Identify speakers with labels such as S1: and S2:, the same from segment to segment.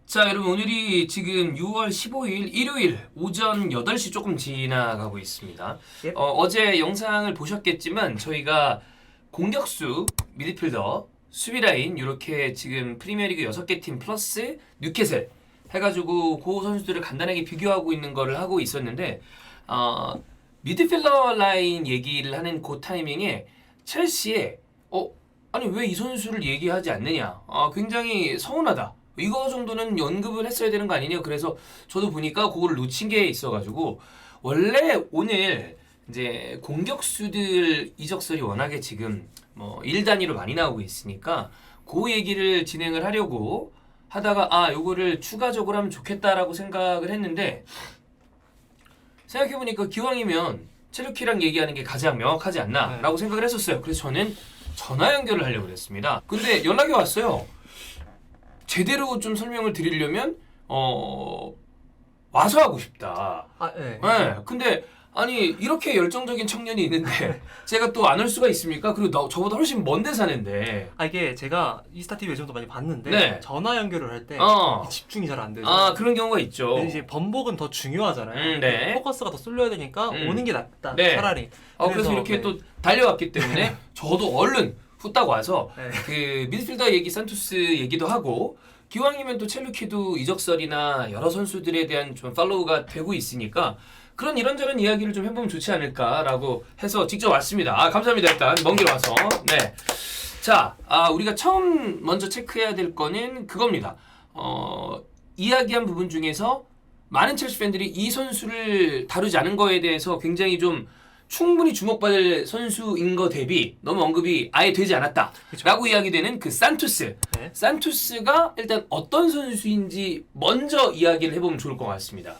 S1: 자, 여러분 오늘이 지금 6월 15일 일요일 오전 8시 조금 지나가고 있습니다.
S2: 예.
S1: 어제 영상을 보셨겠지만 저희가 공격수, 미드필더, 수비라인 이렇게 지금 프리미어리그 6개 팀 플러스 뉴캐슬 해가지고 그 선수들을 간단하게 비교하고 있는 거를 하고 있었는데 미드필더 라인 얘기를 하는 그 타이밍에 첼시에 아니 왜 이 선수를 얘기하지 않느냐, 굉장히 서운하다, 이거 정도는 언급을 했어야 되는 거 아니냐. 그래서 저도 보니까 그거를 놓친 게 있어가지고, 원래 오늘 이제 공격수들 이적설이 워낙에 지금 뭐 1단위로 많이 나오고 있으니까 그 얘기를 진행을 하려고 하다가 요거를 추가적으로 하면 좋겠다라고 생각을 했는데, 생각해보니까 기왕이면 첼루키랑 얘기하는 게 가장 명확하지 않나 라고 생각을 했었어요. 그래서 저는 전화 연결을 하려고 그랬습니다. 근데 연락이 왔어요. 제대로 좀 설명을 드리려면 와서 하고 싶다.
S2: 네.
S1: 네. 근데 아니 이렇게 열정적인 청년이 있는데 제가 또 안 올 수가 있습니까? 그리고 저보다 훨씬 먼데 사는데.
S2: 이게 제가 이스타TV 예전도 많이 봤는데
S1: 네.
S2: 전화 연결을 할 때 집중이 잘 안 돼요.
S1: 그런 경우가 있죠.
S2: 근데 이제 번복은 더 중요하잖아요.
S1: 네.
S2: 포커스가 더 쏠려야 되니까 오는 게 낫다.
S1: 네.
S2: 차라리.
S1: 그래서 이렇게 또 달려왔기 때문에 저도 얼른 후딱 와서 그 미드필더 얘기, 산투스 얘기도 하고, 기왕이면 또 첼루키도 이적설이나 여러 선수들에 대한 좀 팔로우가 되고 있으니까 그런 이런저런 이야기를 좀 해보면 좋지 않을까라고 해서 직접 왔습니다. 감사합니다. 일단 먼 길 와서. 네. 자, 우리가 처음 먼저 체크해야 될 거는 그겁니다. 이야기한 부분 중에서 많은 첼시 팬들이 이 선수를 다루지 않은 거에 대해서 굉장히 좀 충분히 주목받을 선수인 거 대비 너무 언급이 아예 되지 않았다.
S2: 그쵸.
S1: 라고 이야기되는 그 산투스.
S2: 네.
S1: 산투스가 일단 어떤 선수인지 먼저 이야기를 해보면 좋을 것 같습니다.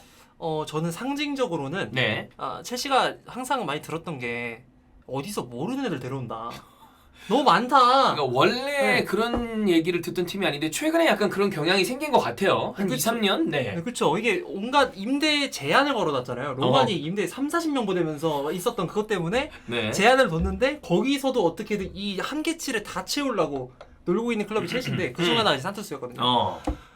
S2: 저는 상징적으로는
S1: 네.
S2: 첼시가 항상 많이 들었던 게 어디서 모르는 애들 데려온다. 너무 많다.
S1: 그러니까 원래
S2: 네.
S1: 그런 얘기를 듣던 팀이 아닌데 최근에 약간 그런 경향이 생긴 것 같아요. 한 2, 3년? 네.
S2: 그렇죠. 이게 온갖 임대 제한을 걸어놨잖아요. 로만이 임대 3, 40명 보내면서 있었던 그것 때문에
S1: 네.
S2: 제한을 뒀는데 거기서도 어떻게든 이 한계치를 다 채우려고 놀고 있는 클럽이 첼시인데 그중 하나가 산토스였거든요.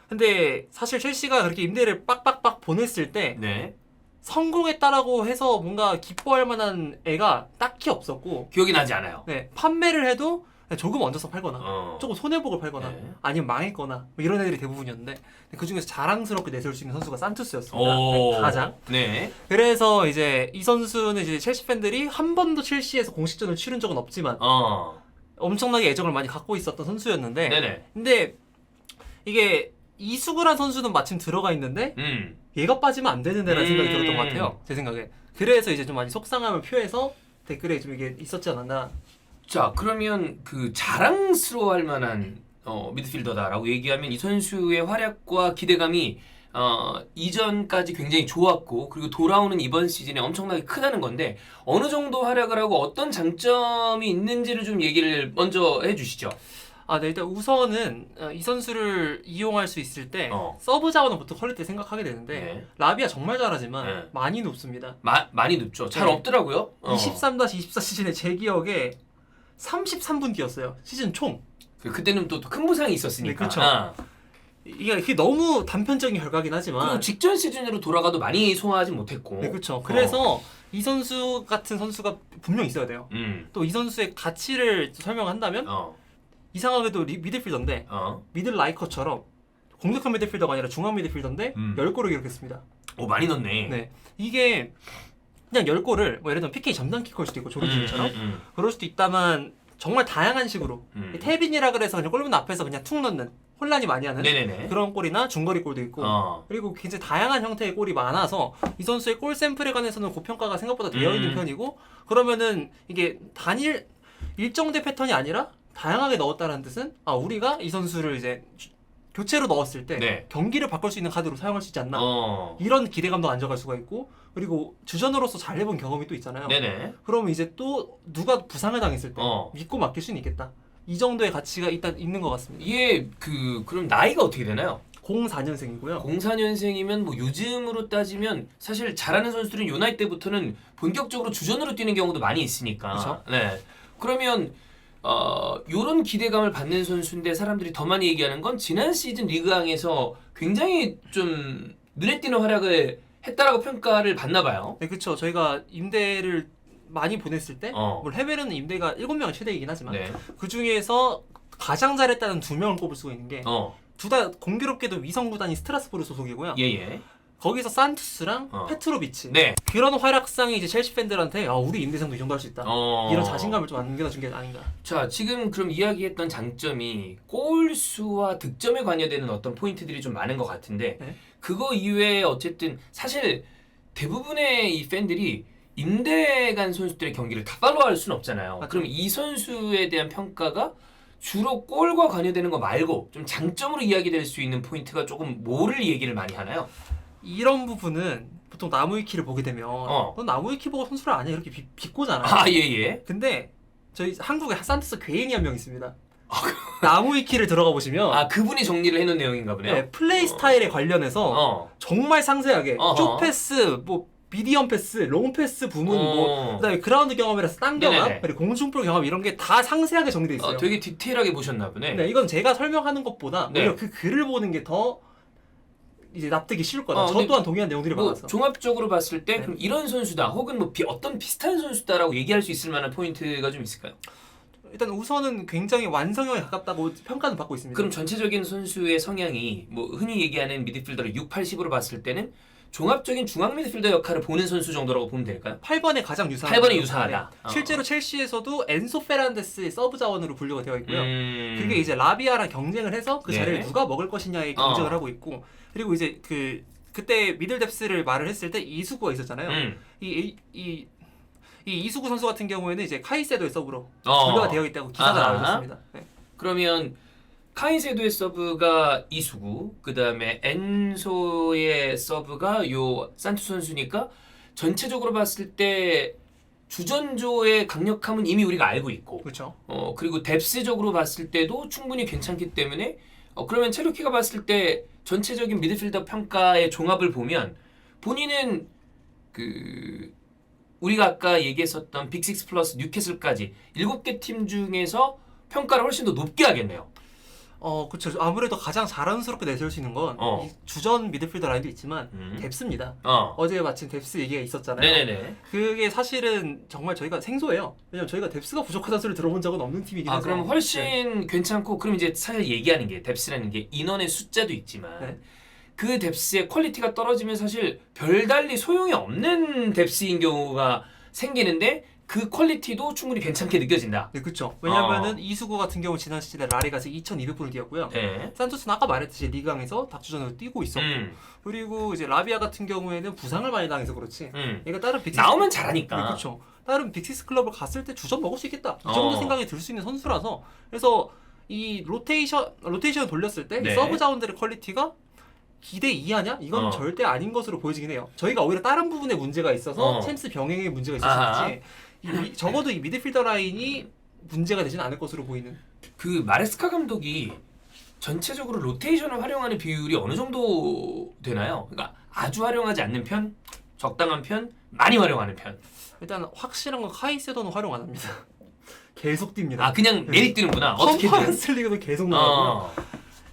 S2: 근데 사실 첼시가 그렇게 임대를 빡빡빡 보냈을 때
S1: 네.
S2: 성공했다라고 해서 뭔가 기뻐할 만한 애가 딱히 없었고,
S1: 기억이 나지 않아요.
S2: 네, 판매를 해도 조금 얹어서 팔거나 조금 손해보고 팔거나
S1: 네.
S2: 아니면 망했거나 뭐 이런 애들이 대부분이었는데, 그 중에서 자랑스럽게 내세울 수 있는 선수가 산투스였습니다.
S1: 오.
S2: 가장.
S1: 네.
S2: 그래서 이제 이 선수는 이제 첼시 팬들이 한 번도 첼시에서 공식전을 치른 적은 없지만 엄청나게 애정을 많이 갖고 있었던 선수였는데,
S1: 네네.
S2: 근데 이게 이수그란 선수는 마침 들어가 있는데 얘가 빠지면 안 되는데라는 생각이 들었던 것 같아요. 제 생각에. 그래서 이제 좀 많이 속상함을 표해서 댓글에 좀 이게 있었지 않았나.
S1: 자, 그러면 그 자랑스러워할 만한 미드필더다라고 얘기하면 이 선수의 활약과 기대감이 이전까지 굉장히 좋았고, 그리고 돌아오는 이번 시즌에 엄청나게 크다는 건데, 어느 정도 활약을 하고 어떤 장점이 있는지를 좀 얘기를 먼저 해주시죠.
S2: 네, 일단 우선은 이 선수를 이용할 수 있을 때 서브 자원은 보통 퀄리티 생각하게 되는데,
S1: 네.
S2: 라비아 정말 잘하지만
S1: 네.
S2: 많이 높습니다.
S1: 많이 눕죠. 잘
S2: 네.
S1: 없더라고요.
S2: 23-24 시즌에 제 기억에 33분 뛰었어요. 시즌 총.
S1: 그때는 또 큰 부상이 있었으니까.
S2: 네, 그렇죠. 이게 너무 단편적인 결과긴 하지만.
S1: 그리고 직전 시즌으로 돌아가도 많이 소화하지 못했고.
S2: 네, 그렇죠. 그래서 이 선수 같은 선수가 분명 있어야 돼요. 또 이 선수의 가치를 설명한다면 이상하게도 미드필더인데 미들 라이커처럼 공격형 미드필더가 아니라 중앙 미드필더인데 10골을 기록했습니다.
S1: 많이 넣네.
S2: 네, 이게 그냥 10골을 뭐 예를 들면 PK 전담키커일 수도 있고 조르지니처럼 그럴 수도 있다만 정말 다양한 식으로 태빈이라 그래서 그냥 골문 앞에서 그냥 툭 넣는 혼란이 많이 하는
S1: 네네네.
S2: 그런 골이나 중거리 골도 있고 그리고 굉장히 다양한 형태의 골이 많아서 이 선수의 골 샘플에 관해서는 고평가가 생각보다 되어 있는 편이고, 그러면은 이게 단일 일정된 패턴이 아니라 다양하게 넣었다는 뜻은 우리가 이 선수를 이제 교체로 넣었을 때 경기를 바꿀 수 있는 카드로 사용할 수 있지 않나, 이런 기대감도 안정할 수가 있고, 그리고 주전으로서 잘해본 경험이 또 있잖아요.
S1: 네네.
S2: 그러면 이제 또 누가 부상을 당했을 때 믿고 맡길 수는 있겠다. 이 정도의 가치가 있는 것 같습니다.
S1: 이게 그럼 나이가 어떻게 되나요?
S2: 04년생이고요.
S1: 04년생이면 뭐 요즘으로 따지면 사실 잘하는 선수들은 요 나이 때부터는 본격적으로 주전으로 뛰는 경우도 많이 있으니까.
S2: 그쵸?
S1: 네. 그러면 요런 기대감을 받는 선수인데 사람들이 더 많이 얘기하는 건 지난 시즌 리그왕에서 굉장히 좀 눈에 띄는 활약을 했다라고 평가를 받나 봐요.
S2: 네, 그렇죠. 저희가 임대를 많이 보냈을 때, 물론 해외로는 임대가 7명이 최대이긴 하지만
S1: 네.
S2: 그 중에서 가장 잘했다는 2명을 꼽을 수가 있는 게 둘 다 공교롭게도 위성 구단이 스트라스부르 소속이고요.
S1: 예예.
S2: 거기서 산투스랑 페트로비치.
S1: 네.
S2: 그런 활약상이 이제 첼시 팬들한테 우리 임대생도 이 정도 할 수 있다. 이런 자신감을 좀 안겨준 게 아닌가.
S1: 자, 지금 그럼 이야기했던 장점이 골수와 득점에 관여되는 어떤 포인트들이 좀 많은 것 같은데
S2: 네.
S1: 그거 이외에 어쨌든 사실 대부분의 이 팬들이 임대 간 선수들의 경기를 다 팔로우할 수는 없잖아요.
S2: 맞죠.
S1: 그럼 이 선수에 대한 평가가 주로 골과 관여되는 거 말고 좀 장점으로 이야기될 수 있는 포인트가 조금 뭐를 얘기를 많이 하나요?
S2: 이런 부분은 보통 나무위키를 보게 되면 넌 나무위키 보고 선수를 아냐 이렇게 비꼬잖아요.
S1: 아, 예예.
S2: 근데 저희 한국에 산투스 괴인이 한 명 있습니다. 나무위키를 들어가 보시면
S1: 아, 그분이 정리를 해놓은 내용인가 보네요.
S2: 네, 플레이 스타일에 관련해서 정말 상세하게 쭉 패스, 뭐 미디엄 패스, 롱 패스 부문, 뭐 그다음에 그라운드 경험이라서 땅 경험,
S1: 네네네.
S2: 그리고 공중볼 경험 이런 게 다 상세하게 정리돼 있어요.
S1: 되게 디테일하게 보셨나 보네.
S2: 네, 이건 제가 설명하는 것보다
S1: 네.
S2: 오히려 그 글을 보는 게 더 이제 납득이 쉬울 거다. 저
S1: 근데
S2: 또한 동의한 내용들이
S1: 뭐
S2: 많아서.
S1: 종합적으로 봤을 때
S2: 네.
S1: 그럼 이런 선수다 혹은 뭐 어떤 비슷한 선수다라고 얘기할 수 있을 만한 포인트가 좀 있을까요?
S2: 일단 우선은 굉장히 완성형에 가깝다고 평가는 받고 있습니다.
S1: 그럼 전체적인 선수의 성향이 뭐 흔히 얘기하는 미드필더를 6, 80으로 봤을 때는 종합적인 중앙 미드필더 역할을 보는 선수 정도라고 보면 될까요?
S2: 8번에 가장 유사하다.
S1: 8번에 유사하다.
S2: 실제로 첼시에서도 엔소 페란데스의 서브 자원으로 분류가 되어 있고요. 그게
S1: 이
S2: 이제 라비아랑 경쟁을 해서 그
S1: 네.
S2: 자리를 누가 먹을 것이냐에 경쟁을 하고 있고, 그리고 이제 그때 미들 뎁스를 말을 했을 때 이수구가 있었잖아요. 이 이수구 선수 같은 경우에는 이제 카이세도의 서브로 분류가 되어 있다고 기사가 나왔습니다. 네.
S1: 그러면 카이세도의 서브가 이수구, 그 다음에 엔소의 서브가 요 산투스 선수니까 전체적으로 봤을 때 주전조의 강력함은 이미 우리가 알고 있고,
S2: 그렇죠.
S1: 그리고 뎁스적으로 봤을 때도 충분히 괜찮기 때문에 그러면 체르키가 봤을 때 전체적인 미드필더 평가의 종합을 보면 본인은 우리가 아까 얘기했었던 빅6 플러스 뉴캐슬까지 7개 팀 중에서 평가를 훨씬 더 높게 하겠네요.
S2: 그렇죠. 아무래도 가장 자랑스럽게 내세울 수 있는 건 이 주전 미드필더 라인도 있지만 뎁스입니다. 어제 마침 뎁스 얘기가 있었잖아요.
S1: 네네네.
S2: 그게 사실은 정말 저희가 생소해요. 왜냐면 저희가 뎁스가 부족하다는 소리를 들어본 적은 없는 팀이긴 해서.
S1: 그럼 훨씬 괜찮고, 그럼 이제 사실 얘기하는 게 뎁스라는 게 인원의 숫자도 있지만 그 뎁스의 퀄리티가 떨어지면 사실 별달리 소용이 없는 뎁스인 경우가 생기는데 그 퀄리티도 충분히 괜찮게 느껴진다.
S2: 네, 그렇죠. 왜냐면은 이수구 같은 경우 지난 시즌에 라리가에서 2,200분을 뛰었고요. 산토스는 아까 말했듯이 리그왕에서 다주전으로 뛰고 있었고, 그리고 이제 라비아 같은 경우에는 부상을 많이 당해서 그렇지. 얘가 다른 빅6
S1: 나오면 잘하니까.
S2: 네, 그렇죠. 다른 빅6 클럽을 갔을 때 주전 먹을 수 있겠다. 이 정도 생각이 들 수 있는 선수라서, 그래서 이 로테이션을 돌렸을 때
S1: 네.
S2: 서브 자원들의 퀄리티가 기대 이하냐? 이건 절대 아닌 것으로 보여지긴 해요. 저희가 오히려 다른 부분에 문제가 있어서 챔스 병행에 문제가 있었지. 적어도 이 미드필더 라인이 문제가 되지는 않을 것으로 보이는.
S1: 그 마레스카 감독이 전체적으로 로테이션을 활용하는 비율이 어느 정도 되나요? 그러니까 아주 활용하지 않는 편, 적당한 편, 많이 활용하는 편.
S2: 일단 확실한 건 카이세도는 활용 안 합니다. 계속 뜁니다.
S1: 그냥 매일 뛰는구나. 어떻게든.
S2: 컨퍼런스 리그도 계속 나가고요.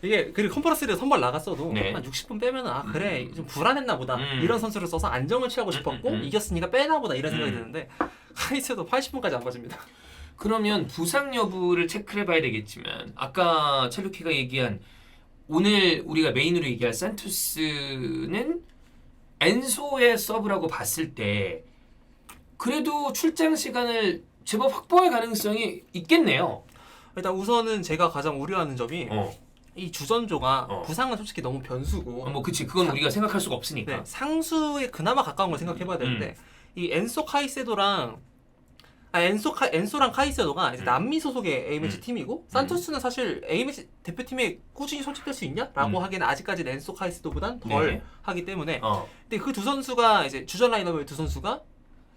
S2: 이게 그리고 컨퍼런스 리그 선발 나갔어도
S1: 네.
S2: 한 60분 빼면은 그래 좀 불안했나 보다 이런 선수를 써서 안정을 취하고 싶었고 이겼으니까 빼나 보다 이런 생각이 드는데 카이세도 80분까지 안 빠집니다.
S1: 그러면 부상 여부를 체크를 해봐야 되겠지만 아까 첼루키가 얘기한 오늘 우리가 메인으로 얘기할 산투스는 엔소의 서브라고 봤을 때 그래도 출장 시간을 제법 확보할 가능성이 있겠네요.
S2: 일단 우선은 제가 가장 우려하는 점이 이 주전조가 부상은 솔직히 너무 변수고
S1: 뭐 그치 그건 우리가 생각할 수가 없으니까.
S2: 네, 상수에 그나마 가까운 걸 생각해봐야 되는데 이 엔소 카이세도랑 엔소랑 카이세도가 이제 남미 소속의 A매치 팀이고 산토스는 사실 A매치 대표팀에 꾸준히 소집될 수 있냐? 라고 하기에는 아직까지는 엔소 카이세도보단 덜 하기 때문에 근데 그 두 선수가 이제 주전 라인업의 두 선수가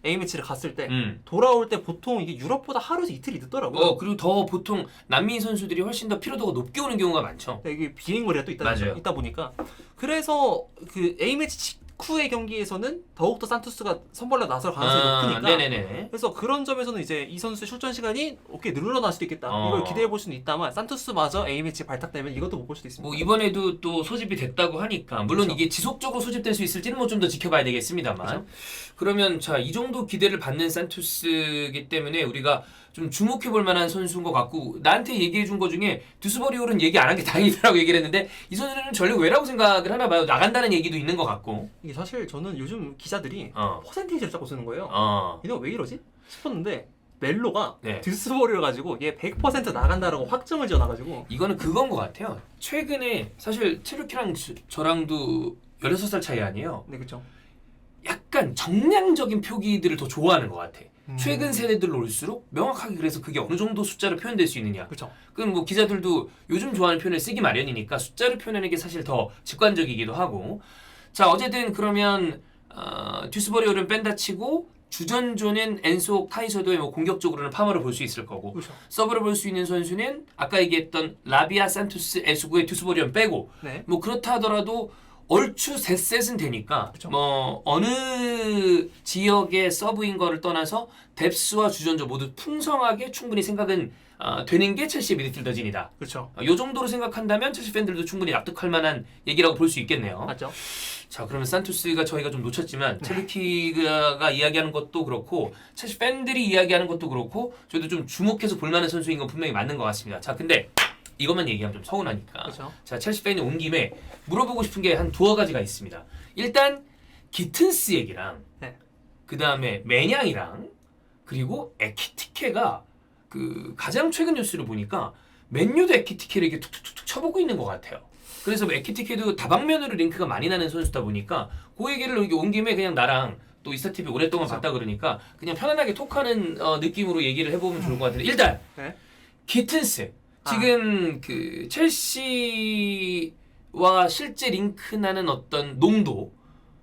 S2: A매치를 갔을 때 돌아올 때 보통 이게 유럽보다 하루에서 이틀이 늦더라고요.
S1: 그리고 더 보통 남미 선수들이 훨씬 더 피로도가 높게 오는 경우가 많죠.
S2: 이게 비행거리가 또 있다 보니까 그래서 그 A매치 직후의 경기에서는 더욱더 산투스가 선발로 나설 가능성이 높으니까.
S1: 네네네.
S2: 그래서 그런 점에서는 이제 이 선수의 출전 시간이 오케이 늘어날 수도 있겠다. 이걸 기대해 볼 수는 있다만 산투스마저 A매치 발탁되면 이것도 못 볼 수도 있습니다.
S1: 뭐 이번에도 또 소집이 됐다고 하니까 물론
S2: 그쵸.
S1: 이게 지속적으로 소집될 수 있을지는 뭐 좀 더 지켜봐야 되겠습니다만
S2: 그쵸.
S1: 그러면 자 이 정도 기대를 받는 산투스이기 때문에 우리가 좀 주목해 볼 만한 선수인 것 같고 나한테 얘기해 준 거 중에 두스버리올은 얘기 안 한 게 다행이더라고 얘기를 했는데 이 선수는 전력 외라고 생각을 하나 봐요. 나간다는 얘기도 있는 것 같고
S2: 이게 사실 저는 요즘 기자들이
S1: 어.
S2: 퍼센테이지를 자꾸 쓰는 거예요.
S1: 어.
S2: 이거 왜 이러지? 싶었는데 멜로가
S1: 네.
S2: 듀스버리를 가지고 얘 100% 나간다라고 확정을 지어놔가지고
S1: 이거는 그건 것 같아요. 최근에 사실 체르키랑 저랑도 16살 차이 아니에요.
S2: 네 그렇죠.
S1: 약간 정량적인 표기들을 더 좋아하는 것 같아. 최근 세대들로 올수록 명확하게 그래서 그게 어느 정도 숫자로 표현될 수 있느냐.
S2: 그렇죠.
S1: 그럼 뭐 기자들도 요즘 좋아하는 표현을 쓰기 마련이니까 숫자로 표현하는 게 사실 더 직관적이기도 하고. 자 어쨌든 그러면 듀스버리올은 뺀다 치고 주전조는 엔소 카이서도의 뭐 공격적으로는 파머를 볼 수 있을 거고
S2: 그렇죠.
S1: 서브를 볼 수 있는 선수는 아까 얘기했던 라비아, 산투스, 에스구의 듀스버리온 빼고
S2: 네.
S1: 뭐 그렇다 하더라도 얼추 세 셋은 되니까
S2: 그쵸.
S1: 뭐 어느 지역의 서브인 거를 떠나서 뎁스와 주전조 모두 풍성하게 충분히 생각은 되는 게 첼시의 미드필더진이다.
S2: 그렇죠.
S1: 이 정도로 생각한다면 첼시 팬들도 충분히 납득할 만한 얘기라고 볼 수 있겠네요.
S2: 맞죠.
S1: 자 그러면 산투스가 저희가 좀 놓쳤지만 체르키가 이야기하는 것도 그렇고 첼시 팬들이 이야기하는 것도 그렇고 저희도 좀 주목해서 볼 만한 선수인 건 분명히 맞는 것 같습니다. 자 근데 이것만 얘기하면 좀 서운하니까
S2: 그렇죠.
S1: 자 첼시 팬이 온 김에 물어보고 싶은 게 한 두어 가지가 있습니다. 일단 기튼스 얘기랑
S2: 네.
S1: 그 다음에 매냥이랑 그리고 에키티케가 그 가장 최근 뉴스를 보니까 맨유도 에키티케를 이렇게 툭툭툭 쳐보고 있는 것 같아요. 그래서 뭐 에키티케도 다방면으로 링크가 많이 나는 선수다 보니까 그 얘기를 여기 온 김에 그냥 나랑 또 이스타TV 오랫동안
S2: 그렇죠.
S1: 봤다 그러니까 그냥 편안하게 톡하는 느낌으로 얘기를 해보면 좋을 것 같은데 일단
S2: 네.
S1: 기튼스 지금 그 첼시와 실제 링크 나는 어떤 농도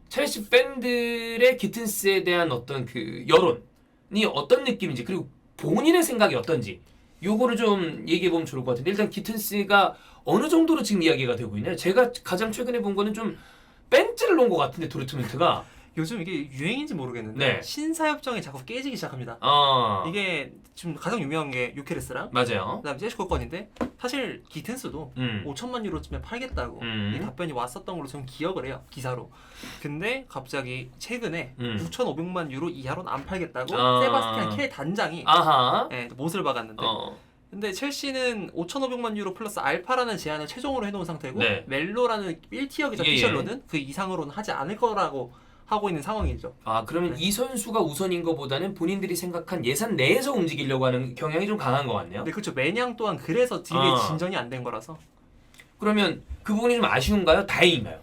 S1: 첼시 팬들의 기튼스에 대한 어떤 그 여론이 어떤 느낌인지 그리고 본인의 생각이 어떤지 요거를 좀 얘기해 보면 좋을 것 같은데 일단 기튼스가 어느 정도로 지금 이야기가 되고 있나요? 제가 가장 최근에 본 거는 좀 벤츠를 놓은 것 같은데 도르트문트가
S2: 요즘 이게 유행인지 모르겠는데
S1: 네.
S2: 신사협정이 자꾸 깨지기 시작합니다. 이게 지금 가장 유명한 게 요케레스랑
S1: 맞아요.
S2: 그다음에 제시코 건인데 사실 기튼스도 5천만 유로쯤에 팔겠다고 이 답변이 왔었던 걸로 저는 기억을 해요. 기사로. 근데 갑자기 최근에 9,500만 유로 이하로는 안 팔겠다고 세바스티안 켈 단장이 네, 못을 박았는데 근데 첼시는 5,500만 유로 플러스 알파라는 제한을 최종으로 해놓은 상태고
S1: 네.
S2: 멜로라는 1티어 기자
S1: 예,
S2: 피셜로는 그 이상으로는 하지 않을 거라고 하고 있는 상황이죠.
S1: 그러면 이 선수가 우선인 것보다는 본인들이 생각한 예산 내에서 움직이려고 하는 경향이 좀 강한 것 같네요.
S2: 네, 그렇죠. 매냥 또한 그래서 딜이 진전이 안 된 거라서.
S1: 그러면 그 부분이 좀 아쉬운가요? 다행인가요?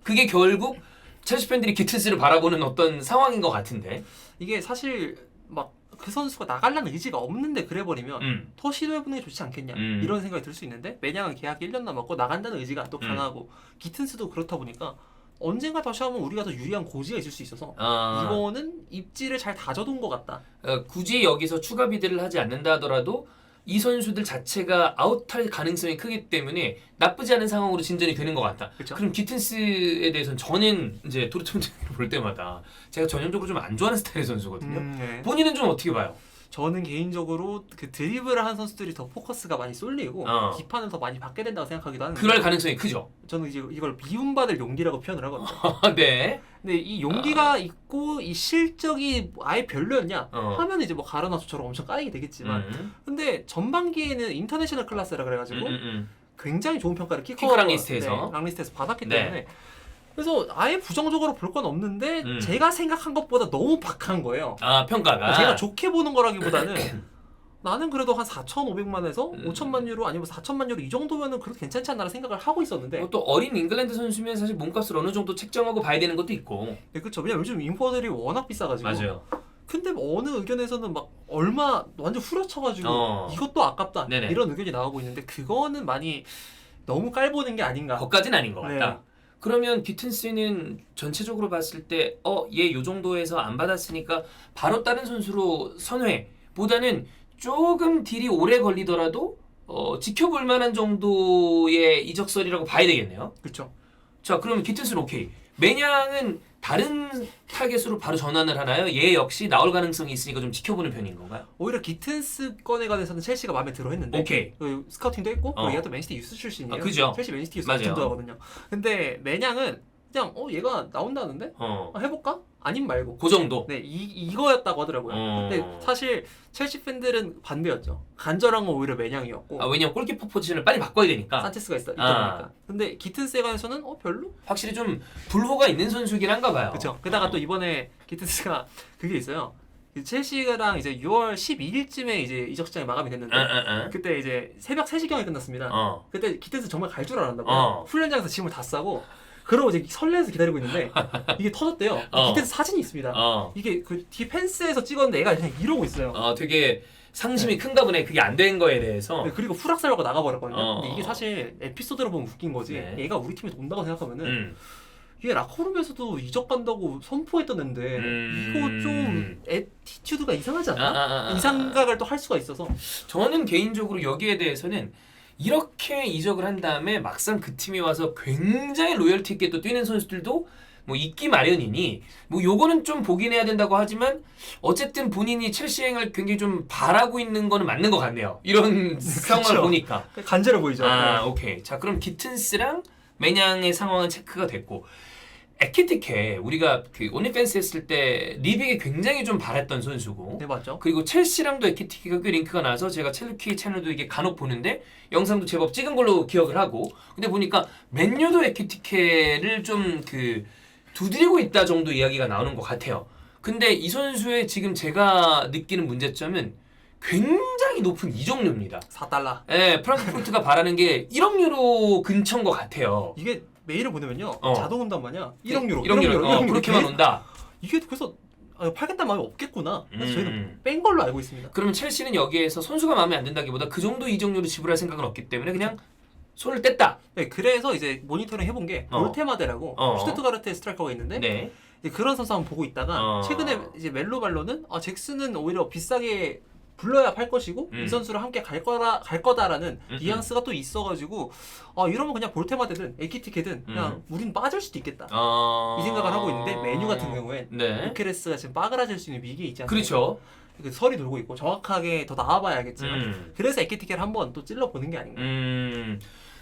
S1: 그게 결국 첼시 팬들이 기튼스를 바라보는 어떤 상황인 것 같은데.
S2: 이게 사실 막 그 선수가 나가려는 의지가 없는데 그래버리면 더 시도해보는 게 좋지 않겠냐 이런 생각이 들 수 있는데 매냥은 계약 1년 남았고 나간다는 의지가 또 강하고 기튼스도 그렇다 보니까 언젠가 다시 하면 우리가 더 유리한 고지가 있을 수 있어서 이거는 입지를 잘 다져둔 것 같다.
S1: 굳이 여기서 추가 비대를 하지 않는다 하더라도 이 선수들 자체가 아웃할 가능성이 크기 때문에 나쁘지 않은 상황으로 진전이 되는 것 같다.
S2: 그쵸?
S1: 그럼 기튼스에 대해서는 저는 이제 도르트문트를 볼 때마다 제가 전형적으로 좀 안 좋아하는 스타일의 선수거든요.
S2: 네.
S1: 본인은 좀 어떻게 봐요?
S2: 저는 개인적으로 그 드리블을 한 선수들이 더 포커스가 많이 쏠리고 비판을 더 많이 받게 된다고 생각하기도 하는데
S1: 그럴 가능성이 크죠.
S2: 저는 이제 이걸 미움받을 용기라고 표현을 하거든요.
S1: 네.
S2: 근데 이 용기가 있고 이 실적이 아예 별로였냐 하면 이제 뭐 가르나초처럼 엄청 까이게 되겠지만 근데 전반기에는 인터내셔널 클래스라 그래가지고 굉장히 좋은 평가를 키커
S1: 랑리스트에서
S2: 랑리스트에서 받았기
S1: 네.
S2: 때문에 그래서 아예 부정적으로 볼 건 없는데 제가 생각한 것보다 너무 박한 거예요.
S1: 평가가
S2: 제가 좋게 보는 거라기보다는 나는 그래도 한 4,500만에서 5천만 유로 아니면 4천만 유로 이 정도면은 그래도 괜찮지 않나라는 생각을 하고 있었는데
S1: 또 어린 잉글랜드 선수면 사실 몸값을 어느 정도 책정하고 봐야 되는 것도 있고.
S2: 네, 그렇죠. 왜냐면 요즘 인포들이 워낙 비싸가지고
S1: 맞아요.
S2: 근데 어느 의견에서는 막 얼마 완전 후려쳐가지고 이것도 아깝다
S1: 네네.
S2: 이런 의견이 나오고 있는데 그거는 많이 너무 깔보는 게 아닌가.
S1: 거기까지는 아닌 것
S2: 네.
S1: 같다. 그러면 기튼스는 전체적으로 봤을 때 얘 요 정도에서 안 받았으니까 바로 다른 선수로 선회보다는 조금 딜이 오래 걸리더라도 지켜볼 만한 정도의 이적설이라고 봐야 되겠네요.
S2: 그렇죠.
S1: 자 그러면 기튼스는 오케이. 매냥은 다른 타겟으로 바로 전환을 하나요? 얘 역시 나올 가능성이 있으니까 좀 지켜보는 편인 건가요?
S2: 오히려 기튼스 건에 관해서는 첼시가 마음에 들어 했는데
S1: 오케이.
S2: 스카우팅도 했고 얘가 또 맨시티 유스 출신이에요.
S1: 그죠.
S2: 첼시 맨시티 유스
S1: 맞아요.
S2: 같은 하거든요. 근데 매냥은 그냥 얘가 나온다는데 해볼까? 아님 말고.
S1: 그 정도.
S2: 네, 이거였다고 하더라고요. 근데 사실 첼시 팬들은 반대였죠. 간절한 건 오히려 매냥이었고.
S1: 왜냐면 골키퍼 포지션을 빨리 바꿔야 되니까.
S2: 산체스가 있다 보니까. 근데 기튼스에 관해서는 별로?
S1: 확실히 좀 불호가 있는 선수긴 한가 봐요.
S2: 그렇죠. 게다가 또 이번에 기튼스가 그게 있어요. 첼시랑 이제 6월 12일쯤에 이제 이적 시장이 마감이 됐는데 그때 이제 새벽 3시경에 끝났습니다. 그때 기튼스 정말 갈 줄 알았나봐요. 훈련장에서 짐을 다 싸고 그러고 이제 설레서 기다리고 있는데 이게 터졌대요. 기튼스 사진이 있습니다. 이게 그 디펜스에서 찍었는데 얘가 그냥 이러고 있어요.
S1: 되게 상심이 큰가 보네. 그게 안 된 거에 대해서.
S2: 네, 그리고 후락살하고 나가버렸거든요. 근데 이게 사실 에피소드로 보면 웃긴 거지.
S1: 네.
S2: 얘가 우리 팀에 온다고 생각하면은 이게 라커룸에서도 이적 간다고 선포했던 앤데 이거 좀 애티튜드가 이상하지 않나? 이 생각을 또 할 수가 있어서
S1: 저는 개인적으로 여기에 대해서는 이렇게 이적을 한 다음에 막상 그 팀이 와서 굉장히 로열티 있게 또 뛰는 선수들도 뭐 있기 마련이니 뭐 요거는 좀 보긴 해야 된다고 하지만 어쨌든 본인이 첼시행을 굉장히 좀 바라고 있는 거는 맞는 것 같네요. 이런 상황을 보니까
S2: 간절해 보이죠.
S1: 오케이. 자, 그럼 기튼스랑 매냥의 상황은 체크가 됐고 에키티케 우리가 그 온리팬스 했을 때 리빅에 굉장히 좀 바랬던 선수고
S2: 네, 맞죠.
S1: 그리고 첼시랑도 에키티케가 꽤 링크가 나서 제가 첼루키 채널도 이게 간혹 보는데 영상도 제법 찍은 걸로 기억을 하고 근데 보니까 맨유도 에키티케를 좀 그 두드리고 있다 정도 이야기가 나오는 것 같아요. 근데 이 선수의 지금 제가 느끼는 문제점은 굉장히 높은 이적료입니다.
S2: 4달러.
S1: 예, 프랑크푸르트가 바라는 게 1억 유로 근처인 것 같아요.
S2: 이게 메일을 보내면요 자동 온단 말이야. 1억 유로.
S1: 1억 유로. 그렇게만 온다.
S2: 이게 그래서 팔겠다는 마음이 없겠구나. 그래서 저희는 뺀 걸로 알고 있습니다.
S1: 그러면 첼시는 여기에서 선수가 마음에 안 든다기보다 그 정도 이적료를 지불할 생각은 없기 때문에 그냥 손을 뗐다.
S2: 네, 그래서 이제 모니터링 해본 게 볼테마데라고 슈투트가르트 스트라이커가 있는데
S1: 네.
S2: 그런 선수 한번 보고 있다가 최근에 이제 멜로 발로는 잭슨은 오히려 비싸게 불러야 팔 것이고 이 선수를 함께 갈 거다라는 뉘앙스가 또 있어가지고 이러면 그냥 볼테마데든 에키티케든 그냥 우린 빠질 수도 있겠다 이 생각을 하고 있는데 메뉴 같은 경우엔 요케레스가 지금 빠그라질 수 있는 위기에 있지 않습니까?
S1: 그렇죠.
S2: 그 설이 돌고 있고 정확하게 더 나와봐야 알겠지만 그래서 에키티케를 한번 또 찔러보는 게 아닌가.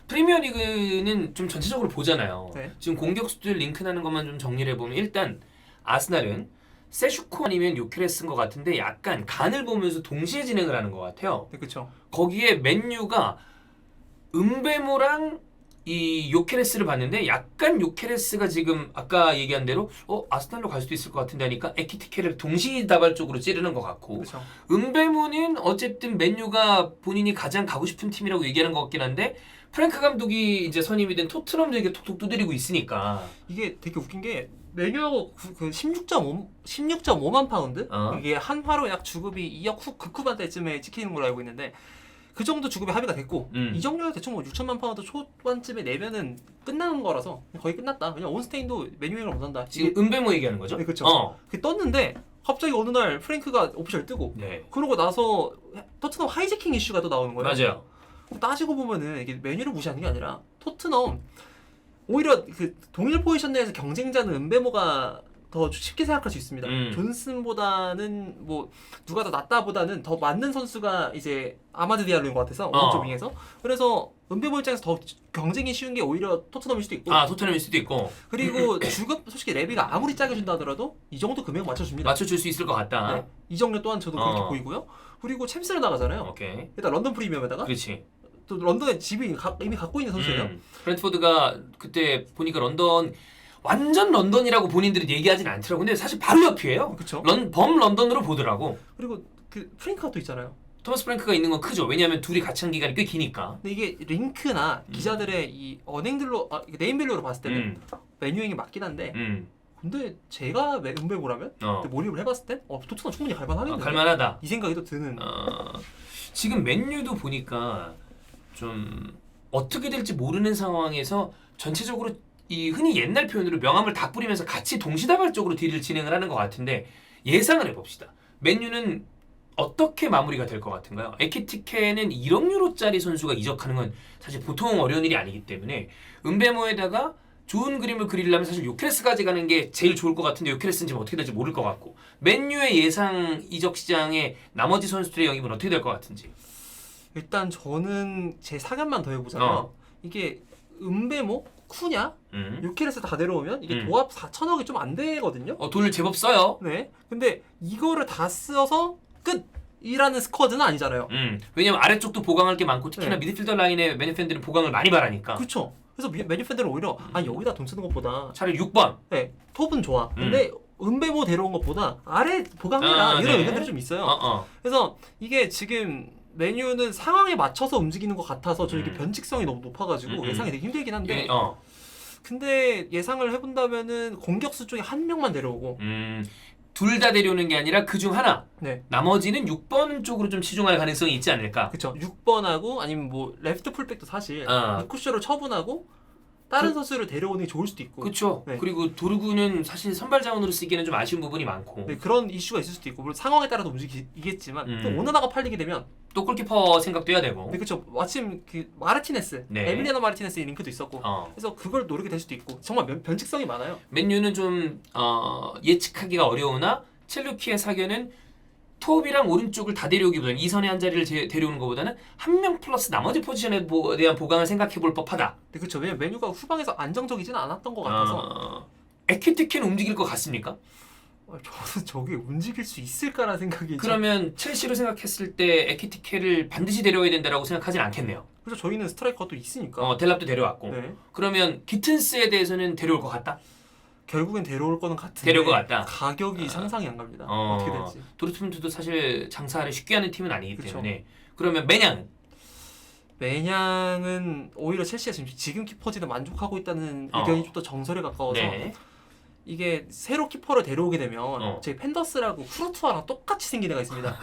S1: 프리미어리그는 좀 전체적으로 보잖아요.
S2: 네.
S1: 지금 공격수들 링크나는 것만 좀 정리를 해보면 일단 아스날은 세슈코 아니면 요케레스인 것 같은데 약간 간을 보면서 동시에 진행을 하는 것 같아요.
S2: 네, 그렇죠.
S1: 거기에 맨유가 은베모랑 이 요케레스를 봤는데 약간 요케레스가 지금 아까 얘기한 대로 아스날로 갈 수도 있을 것 같은데 하니까 에키티케를 동시다발적으로 찌르는 것 같고
S2: 그렇죠.
S1: 은베모는 어쨌든 맨유가 본인이 가장 가고 싶은 팀이라고 얘기하는 것 같긴 한데 프랭크 감독이 이제 선임이 된 토트넘도 이게 톡톡 두드리고 있으니까
S2: 이게 되게 웃긴 게 메뉴하고 그 16.5만 파운드? 이게 한화로 약 주급이 2억 극후반대쯤에 찍히는 걸로 알고 있는데 그 정도 주급이 합의가 됐고 이적료에 대충 뭐 6천만 파운드 초반쯤에 내면은 끝나는 거라서 거의 끝났다. 왜냐면 온스테인도 메뉴행을 못한다.
S1: 지금 은베모 얘기하는 거죠?
S2: 네, 그렇죠. 그게 떴는데 갑자기 어느 날 프랭크가 오피셜 뜨고 그러고 나서 토트넘 하이제킹 이슈가 또 나오는 거예요.
S1: 맞아요.
S2: 따지고 보면은 이게 메뉴를 무시하는 게 아니라 토트넘 오히려 그 동일 포지션 내에서 경쟁자는 은베모가 더 쉽게 생각할 수 있습니다. 존슨보다는 뭐 누가 더 낫다보다는 더 맞는 선수가 이제 아마드 디알로인 것 같아서 오른쪽 윙에서 그래서 은베모 입장에서 더 경쟁이 쉬운 게 오히려 토트넘일 수도 있고
S1: 토트넘일 수도 있고
S2: 그리고 주급 솔직히 레비가 아무리 짜게 준다 하더라도 이 정도 금액 맞춰줍니다.
S1: 맞춰줄 수 있을 것 같다.
S2: 네. 이적료 또한 저도 그렇게 보이고요. 그리고 챔스를 나가잖아요.
S1: 오케이.
S2: 일단 런던 프리미엄에다가
S1: 그렇지.
S2: 또 런던에 집이 이미 갖고 있는 선수예요.
S1: 브랜트포드가 그때 보니까 완전 런던이라고 본인들이 얘기하진 않더라고. 근데 사실 바로 옆이에요.
S2: 그렇죠.
S1: 범 런던으로 보더라고.
S2: 그리고 그 프랭크가 또 있잖아요.
S1: 토마스 프랭크가 있는 건 크죠. 왜냐하면 둘이 같이 한 기간이 꽤 기니까.
S2: 근데 이게 링크나 기자들의 이 언행들로 네임밸류로 봤을 때는 메뉴행이 맞긴 한데 근데 제가 은배고라면 몰입을 해봤을 땐 토트넘 충분히 갈만하겠네.
S1: 갈만하다.
S2: 이 생각이 또 드는.
S1: 지금 맨유도 보니까 좀 어떻게 될지 모르는 상황에서 전체적으로 이 흔히 옛날 표현으로 명함을 다 뿌리면서 같이 동시다발적으로 딜을 진행을 하는 것 같은데 예상을 해봅시다. 맨유는 어떻게 마무리가 될 것 같은가요? 에키티케는 1억 유로짜리 선수가 이적하는 건 사실 보통 어려운 일이 아니기 때문에 은베모에다가 좋은 그림을 그리려면 사실 요케레스까지 가는 게 제일 좋을 것 같은데 요케레스는 지금 어떻게 될지 모를 것 같고 맨유의 예상 이적 시장에 나머지 선수들의 영입은 어떻게 될 것 같은지.
S2: 일단 저는 제 사견만 더 해보자면 이게 은배모, 쿠냐, 요케레스 다 내려오면 이게 도합 4천억이 좀 안 되거든요.
S1: 돈을 제법 써요.
S2: 네. 근데 이거를 다 써서 끝이라는 스쿼드는 아니잖아요.
S1: 왜냐면 아래쪽도 보강할 게 많고 특히나
S2: 네.
S1: 미드필더 라인에 맨유 팬들은 보강을 많이 바라니까.
S2: 그렇죠. 그래서 맨유 팬들은 오히려 여기다 돈 쓰는 것보다
S1: 차라리 6번.
S2: 네, 톱은 좋아. 근데 은배모 데려온 것보다 아래 보강해라 이런
S1: 네.
S2: 의견들이 좀 있어요. 그래서 이게 지금 메뉴는 상황에 맞춰서 움직이는 것 같아서 저 이게 변칙성이 너무 높아가지고 예상이 되게 힘들긴 한데 근데 예상을 해본다면은 공격수 중에 한 명만 데려오고
S1: 둘 다 데려오는 게 아니라 그중 하나.
S2: 네.
S1: 나머지는 6번 쪽으로 좀 치중할 가능성이 있지 않을까.
S2: 그쵸. 6번하고 아니면 뭐 레프트 풀백도 사실 쿠쇼를 처분하고 다른 선수를 데려오는 게 좋을 수도 있고.
S1: 그렇죠.
S2: 네.
S1: 그리고 도르구는 사실 선발 자원으로 쓰기에는 좀 아쉬운 부분이 많고.
S2: 네, 그런 이슈가 있을 수도 있고 물론 상황에 따라서 움직이겠지만 또 오나나가 팔리게 되면
S1: 또 골키퍼 생각도 해야 되고.
S2: 네, 그렇죠. 마침 그 마르티네스,
S1: 네.
S2: 에밀리아노 마르티네스의 링크도 있었고 그래서 그걸 노리게 될 수도 있고 정말 변칙성이 많아요.
S1: 맨유는 좀 예측하기가 어려우나 첼루키의 사견은 톱이랑 오른쪽을 다 데려오기보다는 이선의 한 자리를 데려오는 것보다는 한 명 플러스 나머지 포지션에 대한 보강을 생각해볼 법하다.
S2: 네, 그렇죠. 왜냐면 메뉴가 후방에서 안정적이지는 않았던 것 같아서.
S1: 에키티케는 움직일 것 같습니까?
S2: 저는 저게 움직일 수 있을까라는 생각이.
S1: 그러면 첼시로 생각했을 때 에키티케를 반드시 데려와야 된다라고 생각하진 않겠네요.
S2: 그래서 저희는 스트라이커도 있으니까.
S1: 델랍도 데려왔고.
S2: 네.
S1: 그러면 기튼스에 대해서는 데려올 것 같다?
S2: 결국엔 데려올 거는 같은데
S1: 데려올 것 같다.
S2: 가격이 상상이 안 갑니다. 어떻게 될지.
S1: 도르트문트도 사실 장사를 쉽게 하는 팀은 아니기
S2: 그쵸.
S1: 때문에. 그러면 매냥은?
S2: 매냥은 오히려 첼시가 지금 키퍼진에 만족하고 있다는 의견이 좀 더 정설에 가까워서
S1: 네.
S2: 이게 새로 키퍼를 데려오게 되면 저희 펜더스라고 쿠르투아랑 똑같이 생긴 애가 있습니다.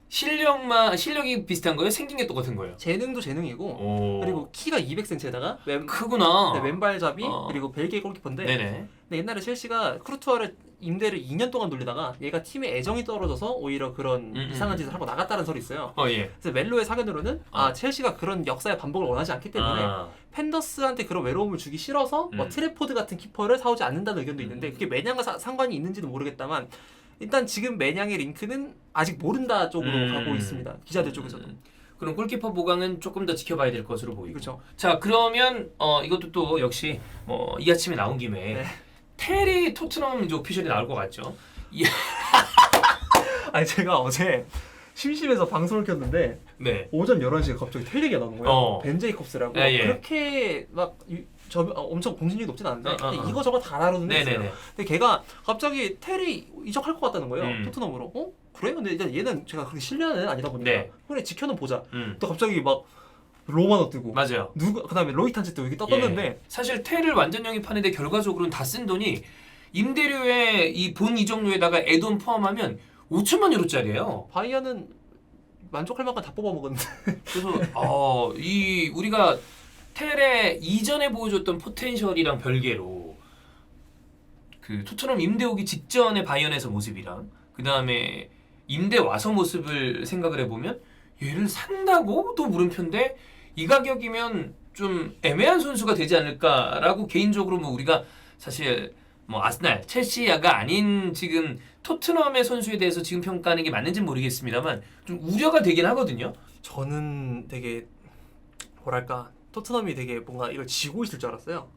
S1: 실력이 비슷한 거예요? 생긴 게 똑같은 거예요?
S2: 재능도 재능이고 그리고 키가 200cm에다가
S1: 크구나.
S2: 네, 왼발잡이 그리고 벨기에 골키퍼인데
S1: 네네.
S2: 근데 옛날에 첼시가 크루투아를 임대를 2년 동안 돌리다가 얘가 팀에 애정이 떨어져서 오히려 그런 이상한 짓을 하고 나갔다는 설이 있어요.
S1: 예.
S2: 그래서 멜로의 사견으로는 첼시가 그런 역사의 반복을 원하지 않기 때문에 펜더스한테 그런 외로움을 주기 싫어서 뭐 트래포드 같은 키퍼를 사오지 않는다는 의견도 있는데 그게 매냥과 상관이 있는지는 모르겠다만 일단 지금 매냥의 링크는 아직 모른다 쪽으로 가고 있습니다. 기자들 쪽에서도.
S1: 그럼 골키퍼 보강은 조금 더 지켜봐야 될 것으로 보이고.
S2: 그렇죠.
S1: 자 그러면 이것도 또 역시 이 아침에 나온 김에
S2: 네.
S1: 테리 토트넘 이제 오피셜이 나올 것 같죠?
S2: 아니 제가 어제 심심해서 방송을 켰는데
S1: 네.
S2: 오전 11시에 갑자기 텔 얘기가 나온 거예요. 벤 제이콥스라고.
S1: 예.
S2: 그렇게 막 엄청 공신력이 높진 않은데 근데 이거저거 다 다루는 게 있어요. 근데 걔가 갑자기 텔이 이적할 것 같다는 거예요. 토트넘으로. 그래? 근데 일단 얘는 제가 그렇게 신뢰하는 애는 아니다 보니까 그래 지켜는 보자. 또 갑자기 막 로마노 뜨고
S1: 맞아요.
S2: 그다음에 로이탄치 또 여기 떴는데
S1: 사실 테를 완전 영입하는데 결과적으로는 다 쓴 돈이 임대료에 이 본 이적료에다가 애돈 포함하면 5천만 유로짜리예요.
S2: 바이어는 만족할 만큼 다 뽑아 먹었는데.
S1: 그래서 이 우리가 텔의 이전에 보여줬던 포텐셜이랑 별개로 그 토트넘 임대 오기 직전의 바이언에서 모습이랑 그 다음에 임대 와서 모습을 생각을 해보면 얘를 산다고 또 물음표인데 이 가격이면 좀 애매한 선수가 되지 않을까라고 개인적으로 뭐 우리가 사실 뭐 아스날, 첼시가 아닌 지금 토트넘의 선수에 대해서 지금 평가하는 게 맞는지는 모르겠습니다만 좀 우려가 되긴 하거든요.
S2: 저는 되게 뭐랄까 토트넘이 되게 뭔가 이걸 지고 있을 줄 알았어요.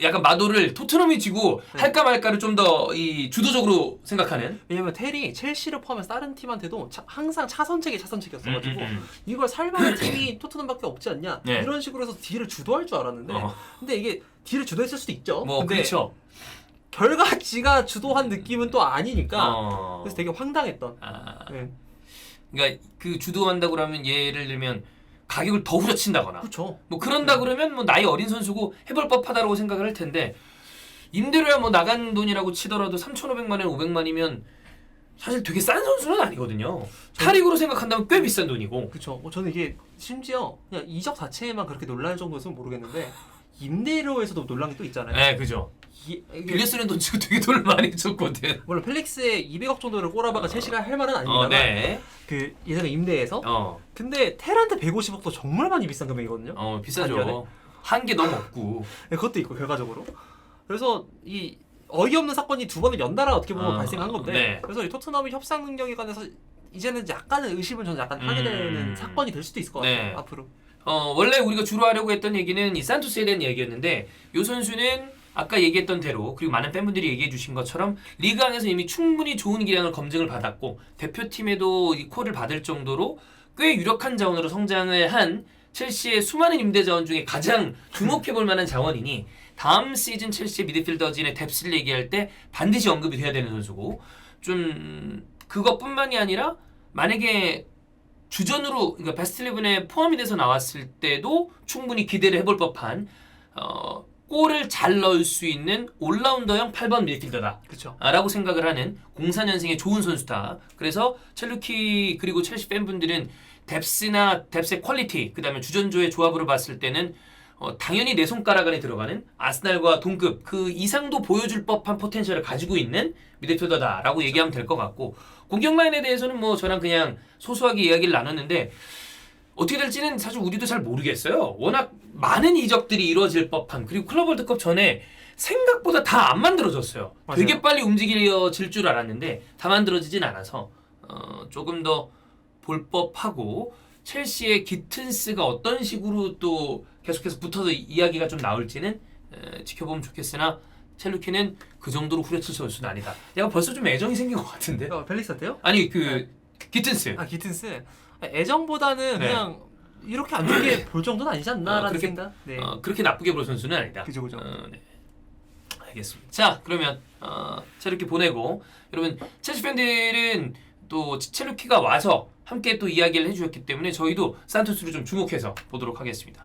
S1: 약간 마도를 토트넘이 지고 할까 말까를 좀 더 이 주도적으로 생각하는.
S2: 왜냐면 텔이 첼시를 포함해서 다른 팀한테도 항상 차선책이었어가지고 이걸 살만한 팀이 토트넘밖에 없지 않냐 이런 식으로 해서 딜을 주도할 줄 알았는데 근데 이게 딜을 주도했을 수도 있죠. 근데
S1: 그렇죠.
S2: 결과 지가 주도한 느낌은 또 아니니까 그래서 되게 황당했던.
S1: 그러니까 그 주도한다고 그러면 예를 들면 가격을 더 후려친다거나
S2: 그렇죠.
S1: 뭐 그런다 그러면 뭐 나이 어린 선수고 해볼 법하다라고 생각을 할 텐데 임대료야 뭐 나간 돈이라고 치더라도 3,500만 원, 500만이면 사실 되게 싼 선수는 아니거든요. 타릭으로 생각한다면 꽤 비싼 돈이고.
S2: 그렇죠. 저는 이게 심지어 그냥 이적 자체에만 그렇게 놀랄 정도였으면 모르겠는데 임대료에서도 놀란 게 또 있잖아요.
S1: 네, 그죠. 빌려 쓰는 돈 치고 되게 돈을 많이 줬거든.
S2: 물론 펠릭스에 200억 정도를 꼬라박아 첼시가 할 말은 아닙니다만 그 예전에 임대에서 근데 텔한테 150억도 정말 많이 비싼 금액이거든요.
S1: 비싸죠. 한 게 너무 없고.
S2: 네, 그것도 있고 결과적으로. 그래서 이 어이없는 사건이 두 번을 연달아 어떻게 보면 발생한 건데
S1: 네.
S2: 그래서 이 토트넘의 협상 능력에 관해서 이제는 약간의 의심을 저는 약간 하게 되는 사건이 될 수도 있을 것 같아요.
S1: 네.
S2: 앞으로.
S1: 원래 우리가 주로 하려고 했던 얘기는 이 산토스에 대한 얘기였는데 이 선수는 아까 얘기했던 대로 그리고 많은 팬분들이 얘기해 주신 것처럼 리그 안에서 이미 충분히 좋은 기량을 검증을 받았고 대표팀에도 이 콜을 받을 정도로 꽤 유력한 자원으로 성장을 한 첼시의 수많은 임대 자원 중에 가장 주목해볼 만한 자원이니 다음 시즌 첼시의 미드필더진의 뎁스를 얘기할 때 반드시 언급이 돼야 되는 선수고 좀 그것뿐만이 아니라 만약에 주전으로 그러니까 베스트 11에 포함이 돼서 나왔을 때도 충분히 기대를 해볼 법한 골을 잘 넣을 수 있는 올라운더형 8번 미드필더다.
S2: 그렇죠.
S1: 라고 생각을 하는 04년생의 좋은 선수다. 그래서 첼루키 그리고 첼시 팬분들은 뎁스나 뎁스의 퀄리티 그다음에 주전조의 조합으로 봤을 때는 당연히 내 손가락 안에 들어가는 아스날과 동급 그 이상도 보여줄 법한 포텐셜을 가지고 있는 미드필더다라고 얘기하면 될 것 같고 공격 라인에 대해서는 뭐 저랑 그냥 소소하게 이야기를 나눴는데 어떻게 될지는 사실 우리도 잘 모르겠어요. 워낙 많은 이적들이 이루어질 법한 그리고 클럽 월드컵 전에 생각보다 다 안 만들어졌어요.
S2: 맞아요.
S1: 되게 빨리 움직여질 줄 알았는데 다 만들어지진 않아서 조금 더 볼 법하고 첼시의 기튼스가 어떤 식으로 또 계속해서 붙어서 이야기가 좀 나올지는 지켜보면 좋겠으나 첼루키는 그 정도로 후려칠 선수는 아니다. 내가 벌써 좀 애정이 생긴 것 같은데.
S2: 벨리스한테요?
S1: 아니 기튼스.
S2: 기튼스. 애정보다는
S1: 네.
S2: 그냥 이렇게 안 좋게 볼 정도는 아니지 않나라는
S1: 그렇게,
S2: 생각. 네.
S1: 그렇게 나쁘게 볼 선수는 아니다.
S2: 그죠.
S1: 네. 알겠습니다. 자 그러면 첼루키 보내고 여러분 첼시 팬들은 또 첼루키가 와서 함께 또 이야기를 해주셨기 때문에 저희도 산토스를 좀 주목해서 보도록 하겠습니다.